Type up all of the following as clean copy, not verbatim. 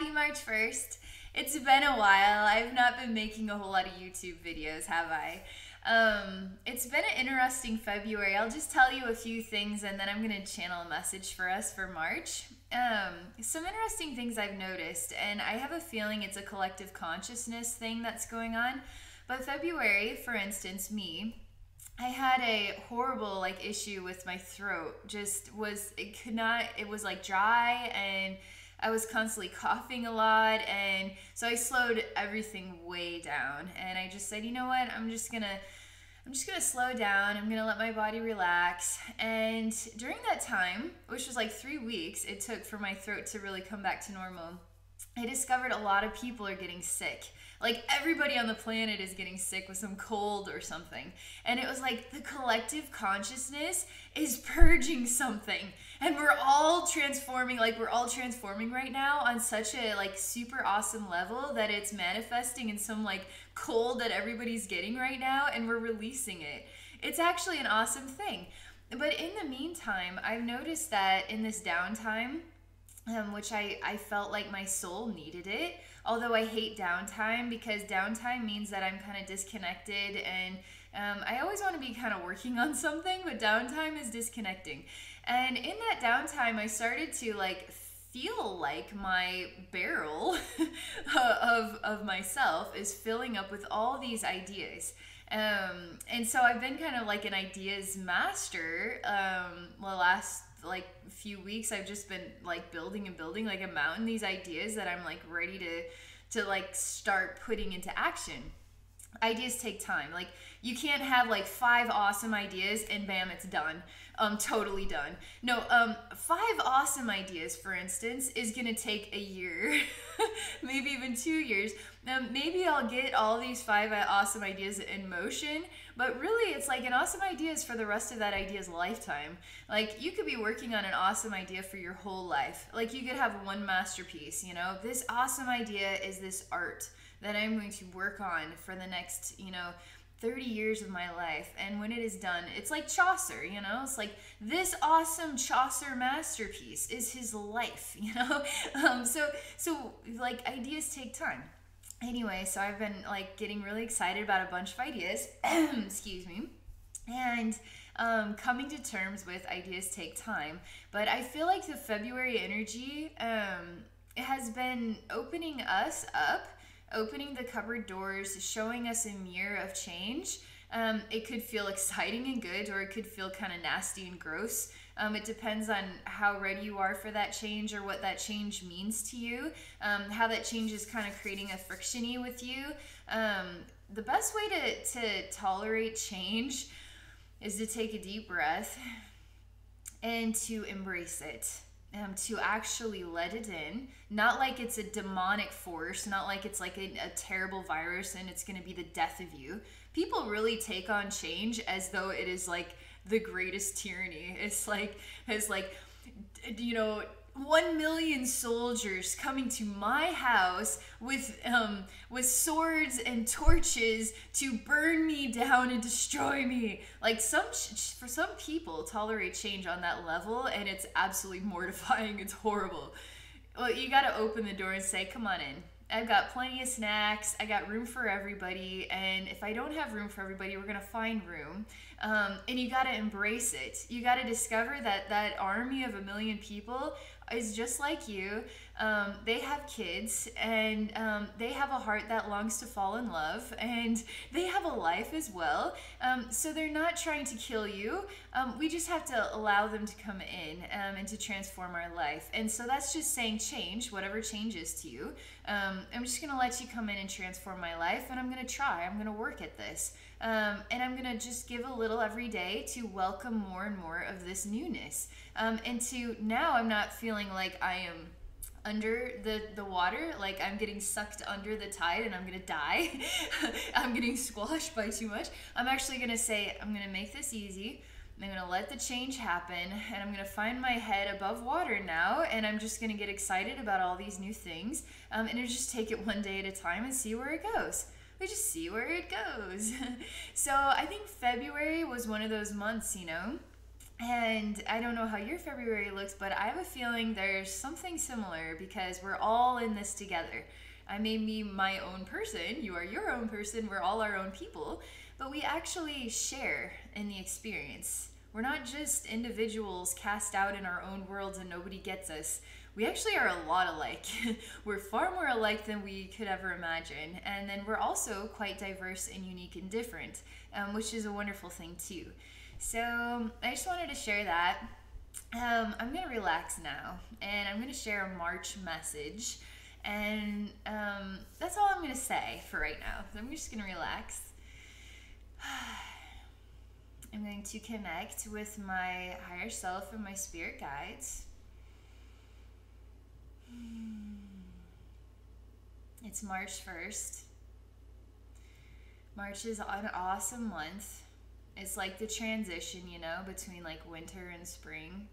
Happy March 1st. It's been a while. I've not been making a whole lot of YouTube videos, have I? It's been an interesting February. I'll just tell you a few things and then I'm going to channel a message for us for March. Some interesting things I've noticed, and I have a feeling it's a collective consciousness thing that's going on. But February, for instance, I had a horrible issue with my throat. It was like dry, and I was constantly coughing a lot, and so I slowed everything way down, and I just said, you know what, I'm just gonna slow down. I'm gonna let my body relax. And during that time, which was like 3 weeks it took for my throat to really come back to normal, I discovered a lot of people are getting sick. Like, everybody on the planet is getting sick with some cold or something. And it was like the collective consciousness is purging something. And we're all transforming right now on such a super awesome level that it's manifesting in some cold that everybody's getting right now, and we're releasing it. It's actually an awesome thing. But in the meantime, I've noticed that in this downtime, which I felt like my soul needed it. Although I hate downtime, because downtime means that I'm kind of disconnected, and I always want to be kind of working on something, but downtime is disconnecting. And in that downtime, I started to feel like my barrel of myself is filling up with all these ideas. And so I've been kind of like an ideas master. The last few weeks I've just been building and building like a mountain, these ideas that I'm ready to start putting into action. Ideas take time. You can't have 5 awesome ideas and bam, it's done. Totally done. No, 5 awesome ideas, for instance, is gonna take a year, maybe even 2 years. Maybe I'll get all these 5 awesome ideas in motion, but really it's an awesome idea is for the rest of that idea's lifetime. You could be working on an awesome idea for your whole life. You could have one masterpiece, this awesome idea is this art that I'm going to work on for the next, 30 years of my life. And when it is done, it's like Chaucer, it's this awesome Chaucer masterpiece is his life, so ideas take time. Anyway, so I've been getting really excited about a bunch of ideas, excuse me, and coming to terms with ideas take time. But I feel like the February energy has been opening us up, opening the cupboard doors, showing us a mirror of change. It could feel exciting and good, or it could feel kind of nasty and gross. It depends on how ready you are for that change, or what that change means to you, how that change is kind of creating a friction-y with you. The best way to tolerate change is to take a deep breath and to embrace it. To actually let it in, not like it's a demonic force, not like it's a terrible virus and it's going to be the death of you. People really take on change as though it is the greatest tyranny. It's 1 million soldiers coming to my house with swords and torches to burn me down and destroy me. For some people tolerate change on that level, and it's absolutely mortifying. It's horrible. Well, you got to open the door and say, come on in. I've got plenty of snacks. I got room for everybody. And if I don't have room for everybody, we're going to find room. And you got to embrace it. You got to discover that army of 1 million people is just like you. They have kids, and they have a heart that longs to fall in love, and they have a life as well. So they're not trying to kill you. We just have to allow them to come in and to transform our life. And so that's just saying change, whatever changes to you. I'm just going to let you come in and transform my life, and I'm going to try. I'm going to work at this. And I'm going to just give a little every day to welcome more and more of this newness. And to now I'm not feeling like I am under the water, I'm getting sucked under the tide and I'm gonna die. I'm getting squashed by too much. I'm actually gonna say, I'm gonna make this easy. I'm gonna let the change happen, and I'm gonna find my head above water now, and I'm just gonna get excited about all these new things, and just take it one day at a time and see where it goes. We just see where it goes. So I think February was one of those months, And I don't know how your February looks, but I have a feeling there's something similar because we're all in this together. I may be my own person, you are your own person, we're all our own people, but we actually share in the experience. We're not just individuals cast out in our own worlds and nobody gets us. We actually are a lot alike. We're far more alike than we could ever imagine. And then we're also quite diverse and unique and different, which is a wonderful thing too. So I just wanted to share that. I'm going to relax now, and I'm going to share a March message. And that's all I'm going to say for right now. I'm just going to relax. I'm going to connect with my higher self and my spirit guides. It's March 1st. March is an awesome month. It's like the transition, you know, between like winter and spring.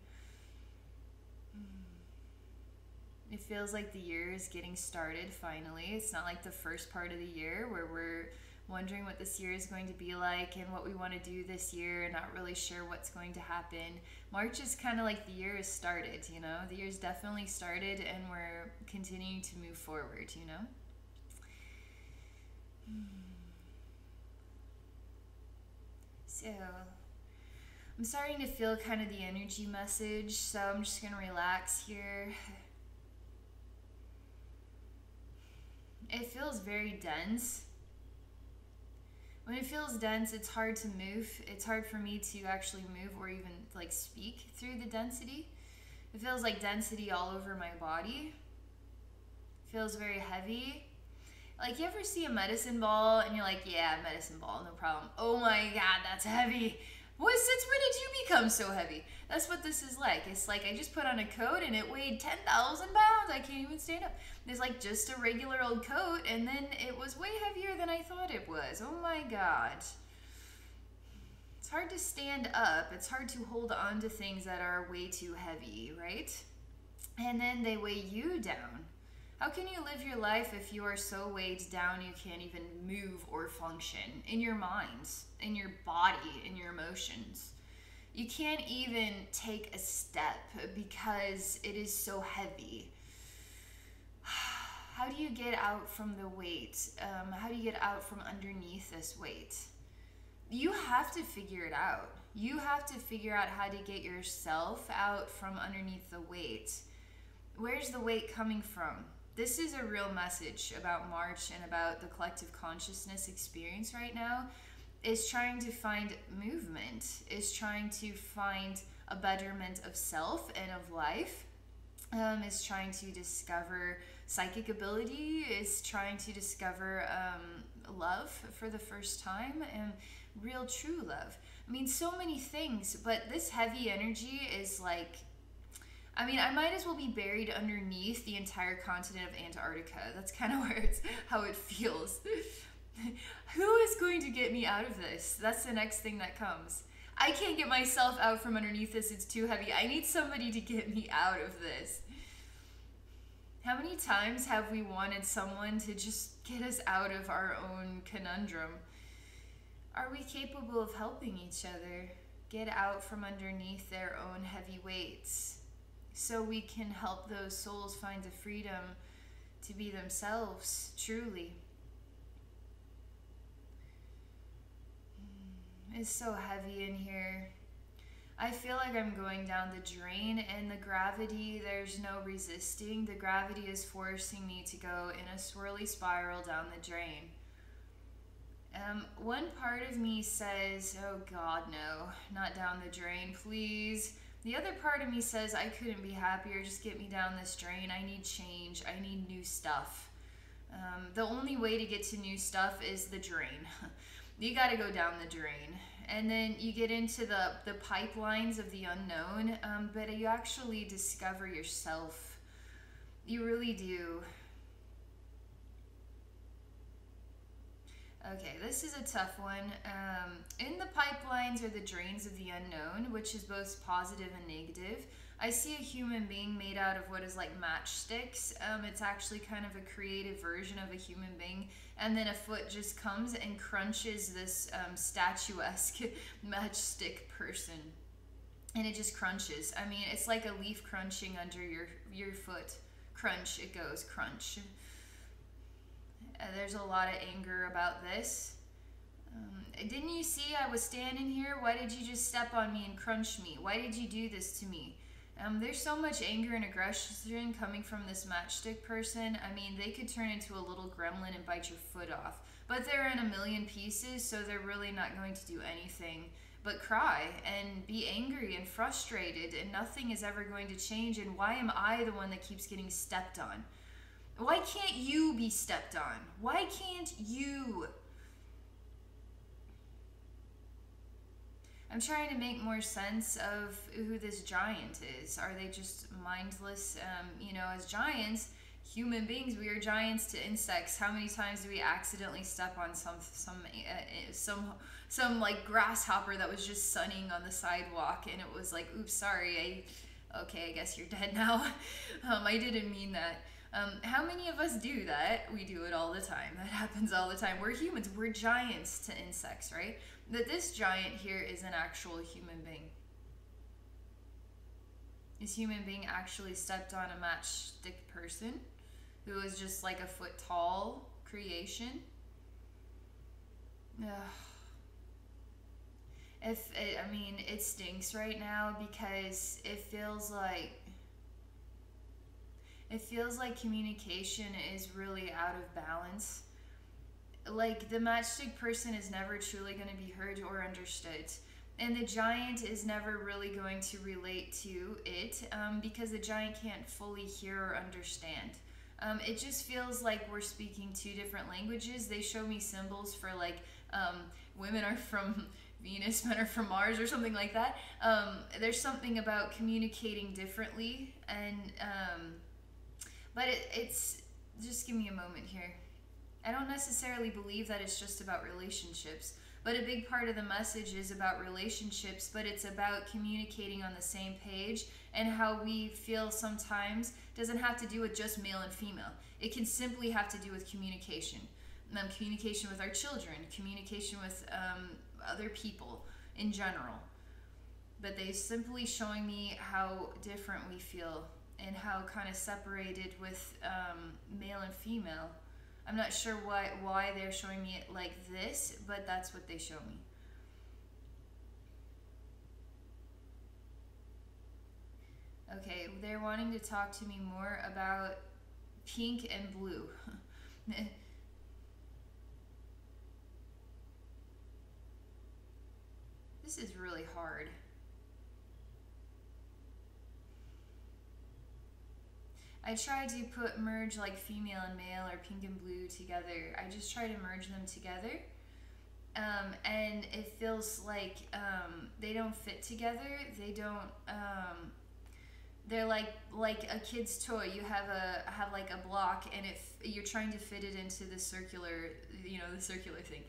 It feels like the year is getting started finally. It's not like the first part of the year where we're wondering what this year is going to be like and what we want to do this year and not really sure what's going to happen. March is kind of like the year has started, you know? The year's definitely started and we're continuing to move forward, you know? So, I'm starting to feel kind of the energy message, so I'm just going to relax here. It feels very dense. When it feels dense, it's hard to move. It's hard for me to actually move or even like speak through the density. It feels like density all over my body. It feels very heavy. Like, you ever see a medicine ball and you're like, yeah, medicine ball, no problem. Oh my God, that's heavy. Since when did you become so heavy? That's what this is like. It's like I just put on a coat and it weighed 10,000 pounds. I can't even stand up. It's like just a regular old coat and then it was way heavier than I thought it was. Oh my God. It's hard to stand up. It's hard to hold on to things that are way too heavy, right? And then they weigh you down. How can you live your life if you are so weighed down you can't even move or function in your mind, in your body, in your emotions? You can't even take a step because it is so heavy. How do you get out from the weight? How do you get out from underneath this weight? You have to figure it out. You have to figure out how to get yourself out from underneath the weight. Where's the weight coming from? This is a real message about March and about the collective consciousness experience right now. Is trying to find movement, is trying to find a betterment of self and of life, is trying to discover psychic ability, is trying to discover love for the first time and real true love. I mean, so many things, but this heavy energy is like, I mean, I might as well be buried underneath the entire continent of Antarctica. That's kind of how it feels. Who is going to get me out of this? That's the next thing that comes. I can't get myself out from underneath this. It's too heavy. I need somebody to get me out of this. How many times have we wanted someone to just get us out of our own conundrum? Are we capable of helping each other get out from underneath their own heavy weights so we can help those souls find the freedom to be themselves truly? It's so heavy in here. I feel like I'm going down the drain, and the gravity, there's no resisting. The gravity is forcing me to go in a swirly spiral down the drain. One part of me says, oh God, no, not down the drain, please. The other part of me says, I couldn't be happier, just get me down this drain. I need change, I need new stuff. The only way to get to new stuff is the drain. You gotta go down the drain. And then you get into the pipelines of the unknown, but you actually discover yourself. You really do. Okay, this is a tough one. In the pipelines are the drains of the unknown, which is both positive and negative. I see a human being made out of what is like matchsticks. It's actually kind of a creative version of a human being. And then a foot just comes and crunches this statuesque matchstick person. and it just crunches. I mean, it's like a leaf crunching under your foot. Crunch, it goes, crunch. There's a lot of anger about this. Didn't you see I was standing here? Why did you just step on me and crunch me? Why did you do this to me? There's so much anger and aggression coming from this matchstick person. I mean, they could turn into a little gremlin and bite your foot off. But they're in a million pieces, so they're really not going to do anything but cry and be angry and frustrated, and nothing is ever going to change. And why am I the one that keeps getting stepped on? Why can't you be stepped on? Why can't you? I'm trying to make more sense of who this giant is. Are they just mindless? You know, as giants, human beings, we are giants to insects. How many times do we accidentally step on some like grasshopper that was just sunning on the sidewalk, and it was like, oops, sorry. Okay, I guess you're dead now. I didn't mean that. How many of us do that? We do it all the time. That happens all the time. We're humans. We're giants to insects, right? That this giant here is an actual human being. This human being actually stepped on a matchstick person who was just like a foot tall creation. Ugh. I mean, it stinks right now because it feels like communication is really out of balance. Like, the matchstick person is never truly going to be heard or understood. And the giant is never really going to relate to it because the giant can't fully hear or understand. It just feels like we're speaking two different languages. They show me symbols for like women are from Venus, men are from Mars, or something like that. There's something about communicating differently, and but it's just give me a moment here. I don't necessarily believe that it's just about relationships, but a big part of the message is about relationships, but it's about communicating on the same page, and how we feel sometimes doesn't have to do with just male and female. It can simply have to do with communication. Communication with our children, communication with other people in general. But they simply showing me how different we feel and how kind of separated with male and female. I'm not sure why they're showing me it like this, but that's what they show me. Okay, they're wanting to talk to me more about pink and blue. This is really hard. I try to merge like female and male or pink and blue together. I just try to merge them together. And it feels like they don't fit together. They don't, they're like a kid's toy. You have like a block, and you're trying to fit it into the circular, the circular thing.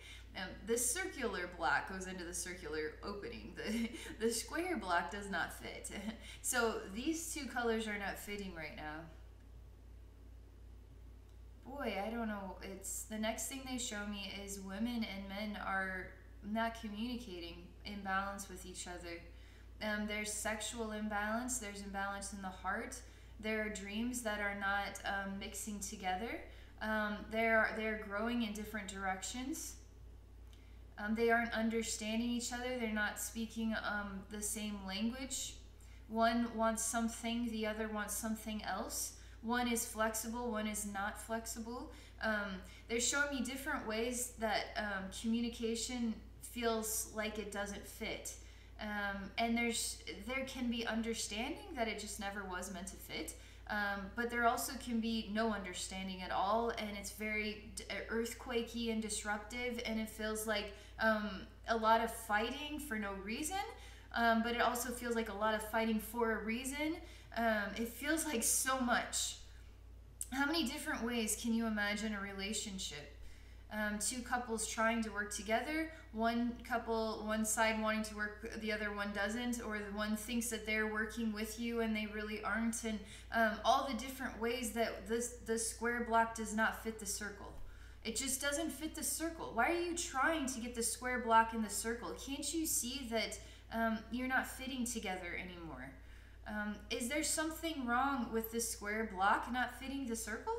The circular block goes into the circular opening. The square block does not fit. So these two colors are not fitting right now. Boy, I don't know. It's the next thing they show me is women and men are not communicating in balance with each other. There's sexual imbalance. There's imbalance in the heart. There are dreams that are not mixing together. They're growing in different directions. They aren't understanding each other. They're not speaking the same language. One wants something, the other wants something else. One is flexible, one is not flexible. They're showing me different ways that communication feels like it doesn't fit. And there can be understanding that it just never was meant to fit. But there also can be no understanding at all, and it's very earthquakey and disruptive, and it feels like a lot of fighting for no reason, but it also feels like a lot of fighting for a reason. It feels like so much. How many different ways can you imagine a relationship? Two couples trying to work together, one side wanting to work, the other one doesn't, or the one thinks that they're working with you and they really aren't, and all the different ways that the square block does not fit the circle. It just doesn't fit the circle. Why are you trying to get the square block in the circle? Can't you see that You're not fitting together anymore. Is there something wrong with the square block not fitting the circle?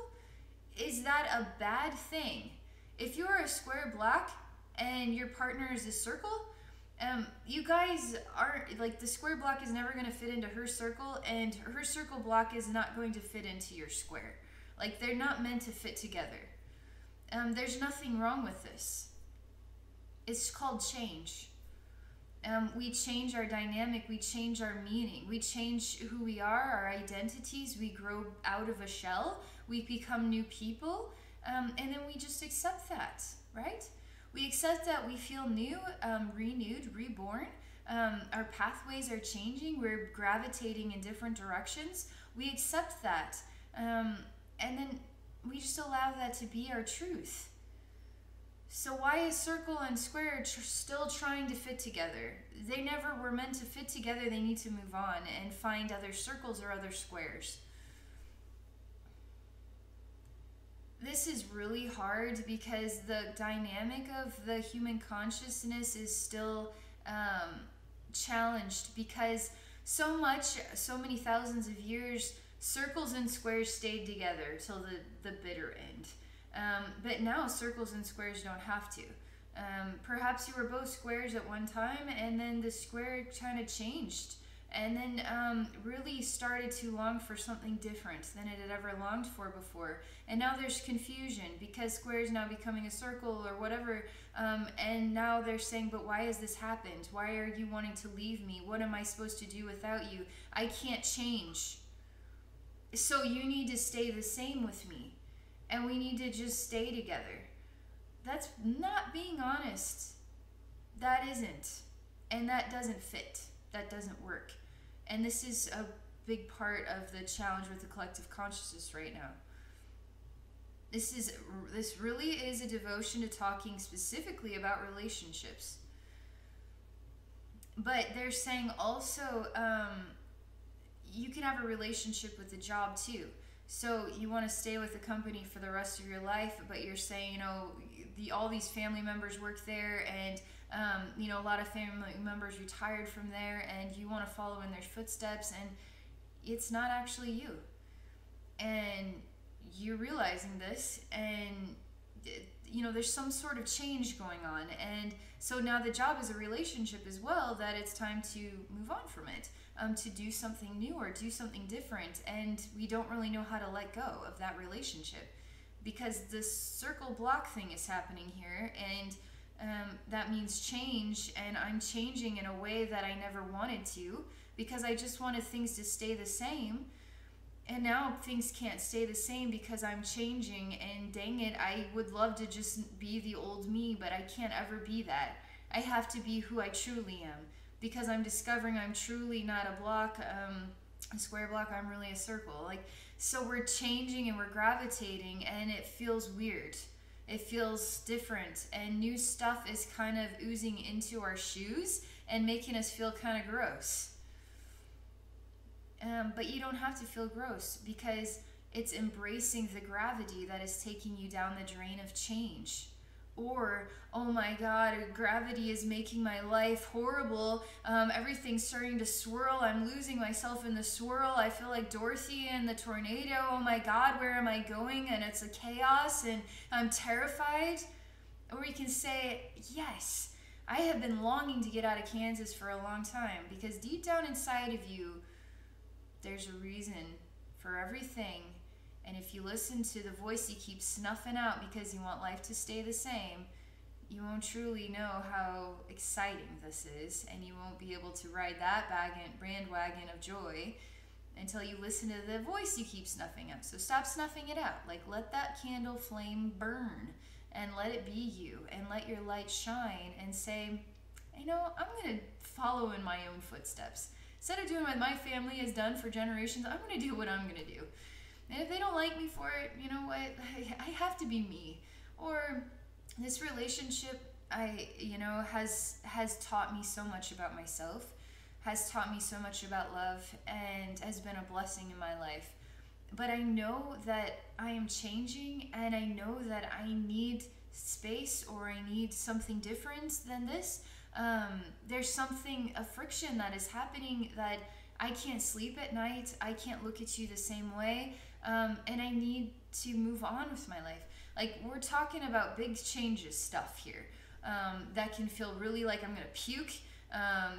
Is that a bad thing? If you're a square block and your partner is a circle, you guys aren't, like, the square block is never going to fit into her circle, and her circle block is not going to fit into your square. Like, they're not meant to fit together. There's nothing wrong with this. It's called change. We change our dynamic, we change our meaning, we change who we are, our identities, we grow out of a shell, we become new people, and then we just accept that, right? We accept that we feel new, renewed, reborn. Our pathways are changing. We're gravitating in different directions. We accept that. And then we just allow that to be our truth. So why is circle and square still trying to fit together? They never were meant to fit together. They need to move on and find other circles or other squares. This is really hard because the dynamic of the human consciousness is still challenged, because so many thousands of years, circles and squares stayed together till the bitter end. But now circles and squares don't have to. Perhaps you were both squares at one time, and then the square kind of changed, and then really started to long for something different than it had ever longed for before. And now there's confusion because square is now becoming a circle or whatever, and now they're saying, but why has this happened? Why are you wanting to leave me? What am I supposed to do without you? I can't change. So you need to stay the same with me, and we need to just stay together. That's not being honest. That isn't. And that doesn't fit. That doesn't work. And this is a big part of the challenge with the collective consciousness right now. This really is a devotion to talking specifically about relationships. But they're saying also, you can have a relationship with the job too. So you want to stay with the company for the rest of your life, but you're saying, all these family members work there, and a lot of family members retired from there, and you want to follow in their footsteps, and it's not actually you. And you're realizing this, and there's some sort of change going on, and so now the job is a relationship as well, that it's time to move on from it, to do something new or do something different, and we don't really know how to let go of that relationship because this circle block thing is happening here, and that means change, and I'm changing in a way that I never wanted to because I just wanted things to stay the same. And now things can't stay the same because I'm changing, and dang it, I would love to just be the old me, but I can't ever be that. I have to be who I truly am because I'm discovering I'm truly not a block, a square block, I'm really a circle. So we're changing and we're gravitating, and it feels weird. It feels different, and new stuff is kind of oozing into our shoes and making us feel kind of gross. But you don't have to feel gross because it's embracing the gravity that is taking you down the drain of change. Or, oh my God, gravity is making my life horrible. Everything's starting to swirl. I'm losing myself in the swirl. I feel like Dorothy in the tornado. Oh my God, where am I going? And it's a chaos and I'm terrified. Or you can say, yes, I have been longing to get out of Kansas for a long time because deep down inside of you, there's a reason for everything. And if you listen to the voice you keep snuffing out because you want life to stay the same, you won't truly know how exciting this is, and you won't be able to ride that bandwagon of joy until you listen to the voice you keep snuffing out. So stop snuffing it out. Let that candle flame burn and let it be you, and let your light shine and say, I'm going to follow in my own footsteps. Instead of doing what my family has done for generations, I'm going to do what I'm going to do. And if they don't like me for it, you know what? I have to be me. Or this relationship, has taught me so much about myself, has taught me so much about love, and has been a blessing in my life. But I know that I am changing, and I know that I need space, or I need something different than this. There's something, a friction that is happening, that I can't sleep at night, I can't look at you the same way, and I need to move on with my life. Like, we're talking about big changes stuff here, that can feel really like I'm gonna puke.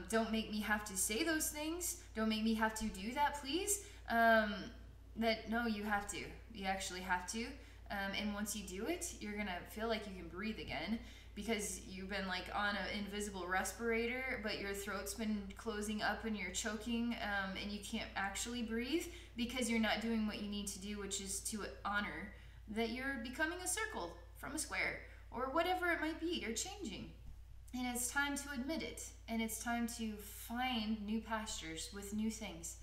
Don't make me have to say those things. Don't make me have to do that, please. That no, you have to. You actually have to. And once you do it, you're gonna feel like you can breathe again, because you've been like on an invisible respirator, but your throat's been closing up and you're choking, and you can't actually breathe because you're not doing what you need to do, which is to honor that you're becoming a circle from a square, or whatever it might be. You're changing. And it's time to admit it. And it's time to find new pastures with new things.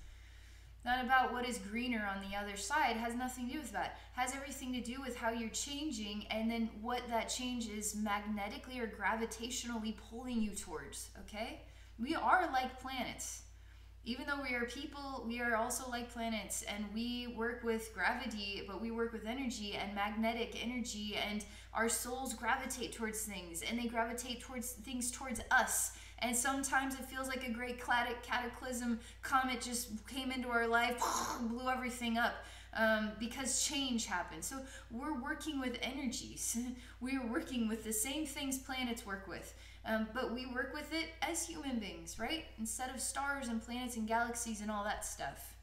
Not about what is greener on the other side. It has nothing to do with that. It has everything to do with how you're changing, and then what that change is magnetically or gravitationally pulling you towards, okay? We are like planets. Even though we are people, we are also like planets, and we work with gravity, but we work with energy and magnetic energy, and our souls gravitate towards things, and they gravitate towards things towards us. And sometimes it feels like a great cataclysm comet just came into our life, blew everything up, because change happened. So we're working with energies. We're working with the same things planets work with, but we work with it as human beings, right? Instead of stars and planets and galaxies and all that stuff.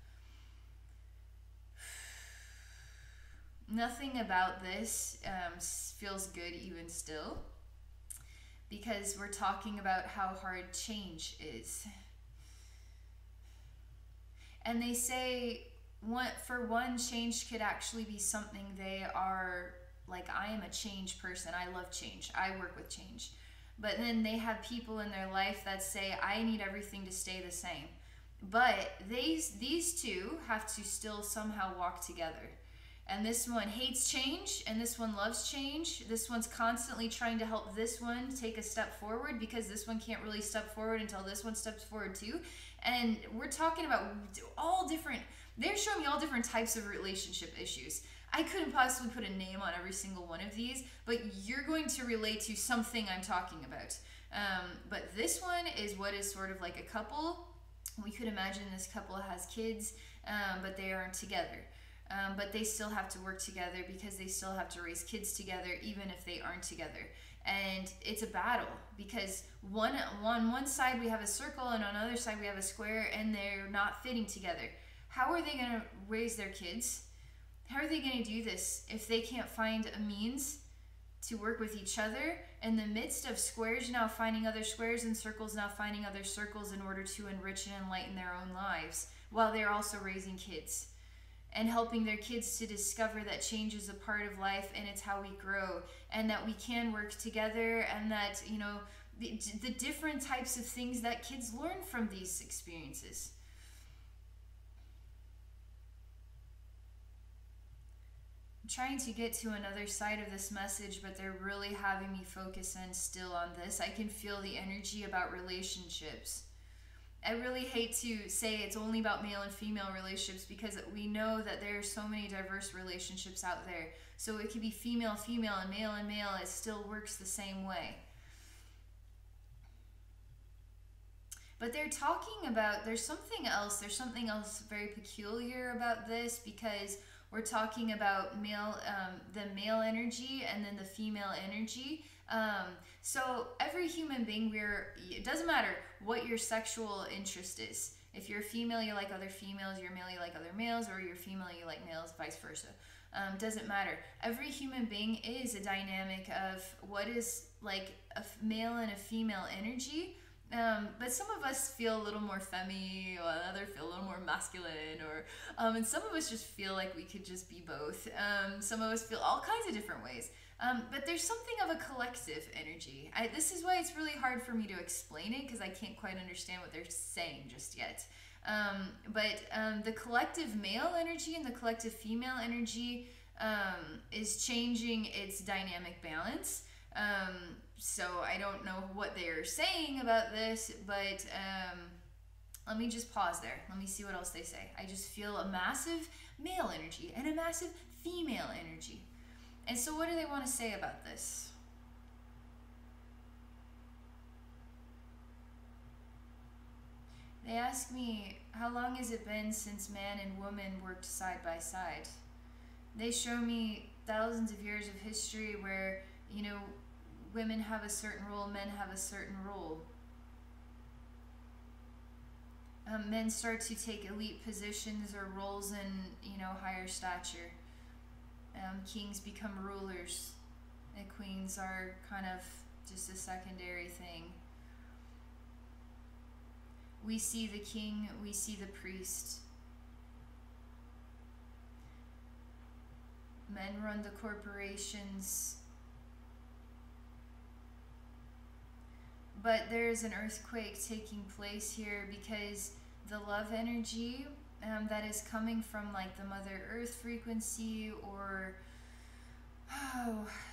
Nothing about this feels good even still, because we're talking about how hard change is. And they say, for one, change could actually be something they are like, I am a change person, I love change, I work with change. But then they have people in their life that say, I need everything to stay the same. But these two have to still somehow walk together. And this one hates change, and this one loves change. This one's constantly trying to help this one take a step forward, because this one can't really step forward until this one steps forward too. And we're talking about all different, they're showing me all different types of relationship issues. I couldn't possibly put a name on every single one of these, but you're going to relate to something I'm talking about. But this one is what is sort of like a couple. We could imagine this couple has kids, but they aren't together. But they still have to work together, because they still have to raise kids together, even if they aren't together. And it's a battle, because on one side we have a circle, and on the other side we have a square, and they're not fitting together. How are they going to raise their kids? How are they going to do this if they can't find a means to work with each other in the midst of squares now finding other squares, and circles now finding other circles, in order to enrich and enlighten their own lives, while they're also raising kids and helping their kids to discover that change is a part of life, and it's how we grow, and that we can work together, and that, you know, the different types of things that kids learn from these experiences. I'm trying to get to another side of this message, but they're really having me focus in still on this. I can feel the energy about relationships. I really hate to say it's only about male and female relationships, because we know that there are so many diverse relationships out there. So it could be female, and male, it still works the same way. But they're talking about, there's something else very peculiar about this, because we're talking about the male energy and then the female energy. So every human being, it doesn't matter what your sexual interest is. If you're a female, you like other females. You're male, you like other males. Or you're female, you like males, vice versa. Doesn't matter. Every human being is a dynamic of what is like a male and a female energy. But some of us feel a little more femme, while others feel a little more masculine, and some of us just feel like we could just be both. Some of us feel all kinds of different ways. But there's something of a collective energy. This is why it's really hard for me to explain it, because I can't quite understand what they're saying just yet. But the collective male energy and the collective female energy is changing its dynamic balance. So I don't know what they're saying about this, but let me just pause there. Let me see what else they say. I just feel a massive male energy and a massive female energy. And so what do they want to say about this? They ask me, how long has it been since man and woman worked side by side? They show me thousands of years of history where, you know, women have a certain role, men have a certain role. Men start to take elite positions or roles in, you know, higher stature. Kings become rulers, and queens are kind of just a secondary thing. We see the king, we see the priest. Men run the corporations. But there is an earthquake taking place here because the love energy that is coming from like the Mother Earth frequency, or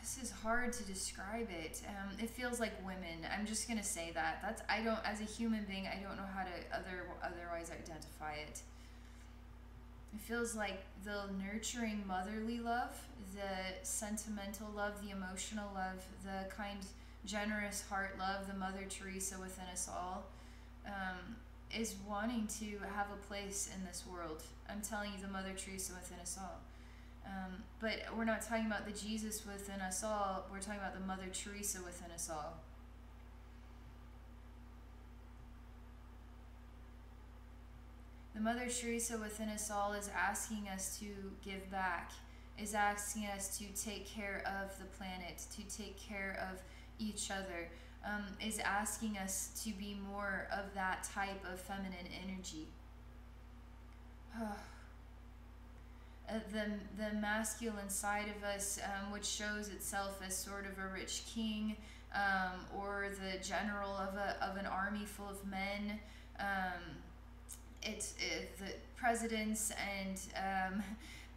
this is hard to describe it. It feels like women. I'm just gonna say that. As a human being, I don't know how to otherwise identify it. It feels like the nurturing motherly love, the sentimental love, the emotional love, the kind, generous heart love, the Mother Theresa within us all, is wanting to have a place in this world. I'm telling you, the Mother Theresa within us all. But we're not talking about the Jesus within us all, we're talking about the Mother Theresa within us all. The Mother Theresa within us all is asking us to give back, is asking us to take care of the planet, to take care of each other, is asking us to be more of that type of feminine energy. The masculine side of us, which shows itself as sort of a rich king, or the general of an army full of men. It's the presidents and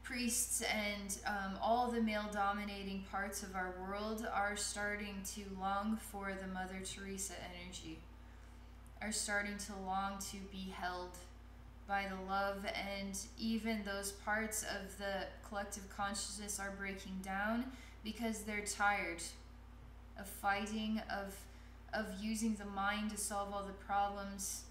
priests and all the male dominating parts of our world are starting to long for the Mother Theresa energy, are starting to long to be held by the love, and even those parts of the collective consciousness are breaking down because they're tired of fighting, of using the mind to solve all the problems,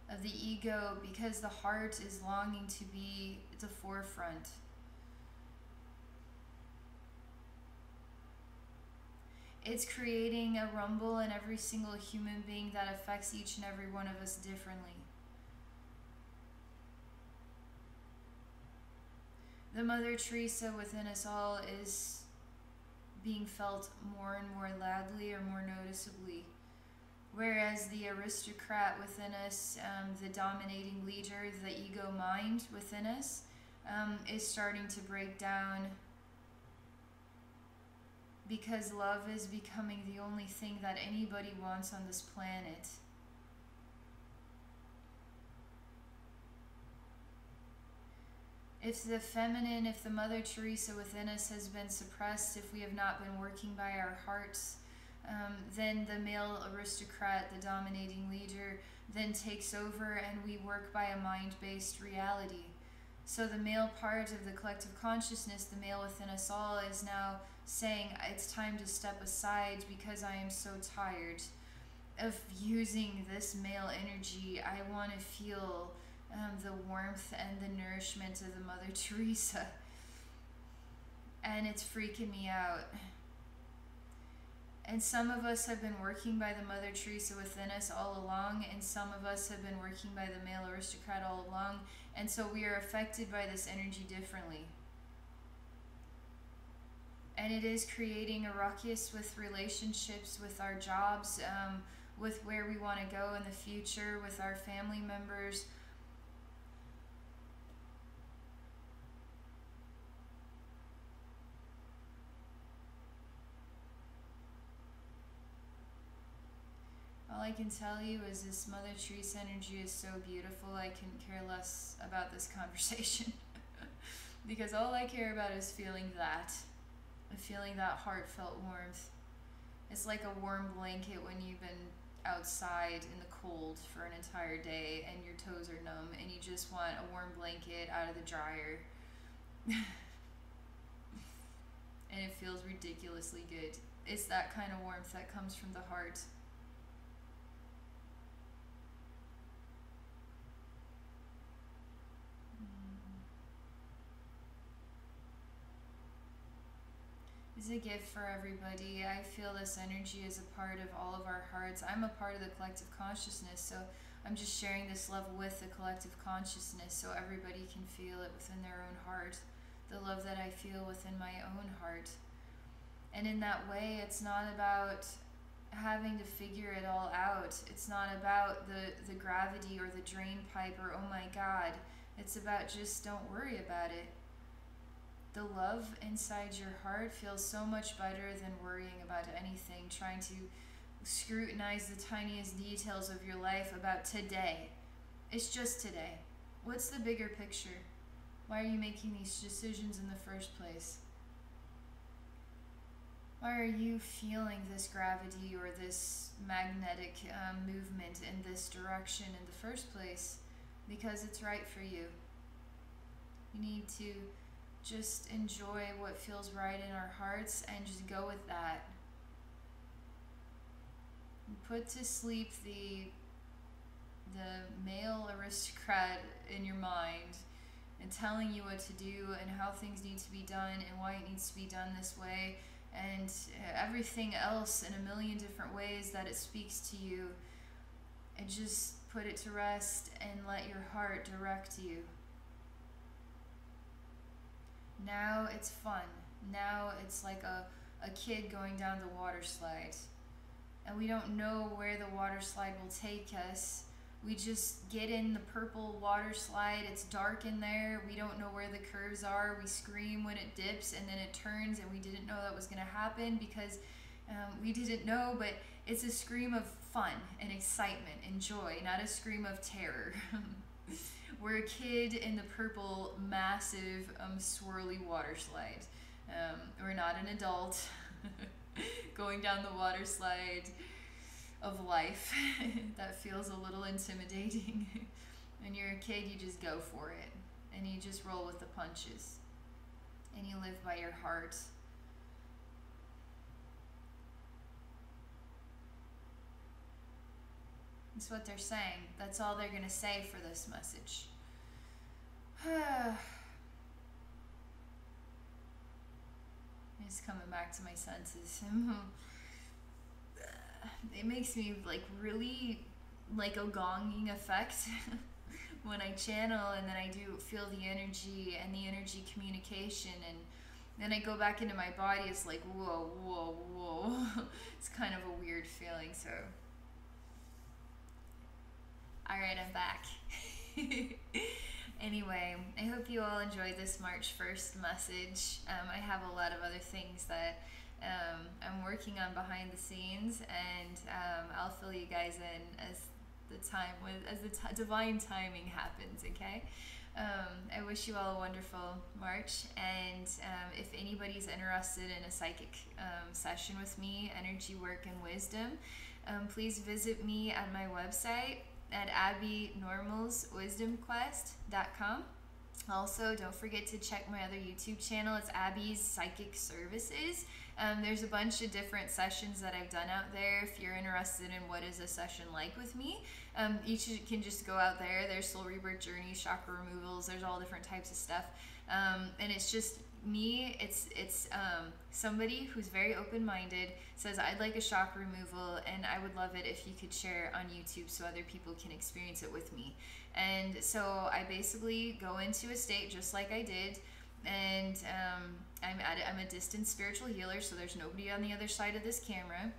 of the ego, because the heart is longing to be at the forefront. It's creating a rumble in every single human being that affects each and every one of us differently. The Mother Theresa within us all is being felt more and more loudly or more noticeably. Whereas the aristocrat within us, the dominating leader, the ego mind within us, is starting to break down, because love is becoming the only thing that anybody wants on this planet. If the feminine, if the Mother Theresa within us has been suppressed, if we have not been working by our hearts, then the male aristocrat, the dominating leader, then takes over, and we work by a mind-based reality. So the male part of the collective consciousness, the male within us all, is now saying, it's time to step aside because I am so tired of using this male energy. I want to feel the warmth and the nourishment of the Mother Theresa. And it's freaking me out. And some of us have been working by the Mother Theresa within us all along, and some of us have been working by the male aristocrat all along, and so we are affected by this energy differently. And it is creating a ruckus with relationships, with our jobs, with where we want to go in the future, with our family members. All I can tell you is this Mother Theresa energy is so beautiful, I couldn't care less about this conversation. Because all I care about is feeling that heartfelt warmth. It's like a warm blanket when you've been outside in the cold for an entire day and your toes are numb and you just want a warm blanket out of the dryer. And it feels ridiculously good. It's that kind of warmth that comes from the heart. is a gift for everybody. I feel this energy is a part of all of our hearts. I'm a part of the collective consciousness, so I'm just sharing this love with the collective consciousness so everybody can feel it within their own heart. The love that I feel within my own heart. And in that way, it's not about having to figure it all out. It's not about the gravity or the drain pipe or, oh my God. It's about just don't worry about it. The love inside your heart feels so much better than worrying about anything, trying to scrutinize the tiniest details of your life about today. It's just today. What's the bigger picture? Why are you making these decisions in the first place? Why are you feeling this gravity or this magnetic movement in this direction in the first place? Because it's right for you. You need to just enjoy what feels right in our hearts and just go with that. Put to sleep the male aristocrat in your mind and telling you what to do and how things need to be done and why it needs to be done this way, and everything else in a million different ways that it speaks to you, and just put it to rest and let your heart direct you. Now it's fun. Now it's like a kid going down the water slide. And we don't know where the water slide will take us. We just get in the purple water slide. It's dark in there. We don't know where the curves are. We scream when it dips and then it turns, and we didn't know that was going to happen because we didn't know, but it's a scream of fun and excitement and joy, not a scream of terror. We're a kid in the purple, massive, swirly water slide. We're not an adult going down the water slide of life. That feels a little intimidating. When you're a kid, you just go for it, and you just roll with the punches, and you live by your heart. That's what they're saying. That's all they're going to say for this message. Just coming back to my senses. It makes me like really like a gonging effect when I channel, and then I do feel the energy and the energy communication, and then I go back into my body. It's like whoa, whoa, whoa. It's kind of a weird feeling. So alright, I'm back. Anyway, I hope you all enjoyed this March 1st message. I have a lot of other things that I'm working on behind the scenes, and I'll fill you guys in as the divine timing happens, okay? I wish you all a wonderful March, and if anybody's interested in a psychic session with me, energy work and wisdom, please visit me at my website at abbeynormalswisdomquest.com. Also, don't forget to check my other YouTube channel. It's Abbey's Psychic Services. There's a bunch of different sessions that I've done out there. If you're interested in what is a session like with me, each can just go out there. There's soul rebirth journeys, chakra removals. There's all different types of stuff, and it's just me. It's somebody who's very open-minded, says I'd like a chakra removal, and I would love it if you could share on YouTube so other people can experience it with me. And so I basically go into a state just like I did, and I'm a distant spiritual healer, so there's nobody on the other side of this camera.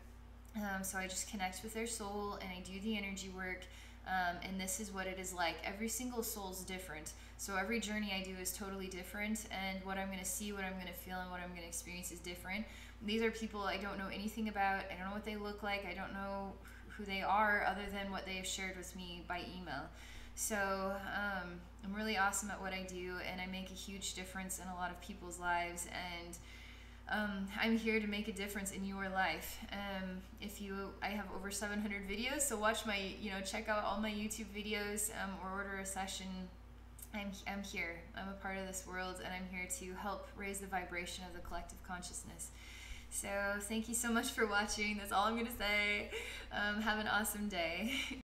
So I just connect with their soul and I do the energy work, and this is what it is like. Every single soul's different, so every journey I do is totally different, and what I'm going to see, what I'm going to feel, and what I'm going to experience is different. These are people I don't know anything about. I don't know what they look like. I don't know who they are other than what they have shared with me by email. So I'm really awesome at what I do, and I make a huge difference in a lot of people's lives, and I'm here to make a difference in your life. I have over 700 videos, so watch my, check out all my YouTube videos, or order a session. I'm here. I'm a part of this world, and I'm here to help raise the vibration of the collective consciousness. So thank you so much for watching. That's all I'm going to say. Have an awesome day.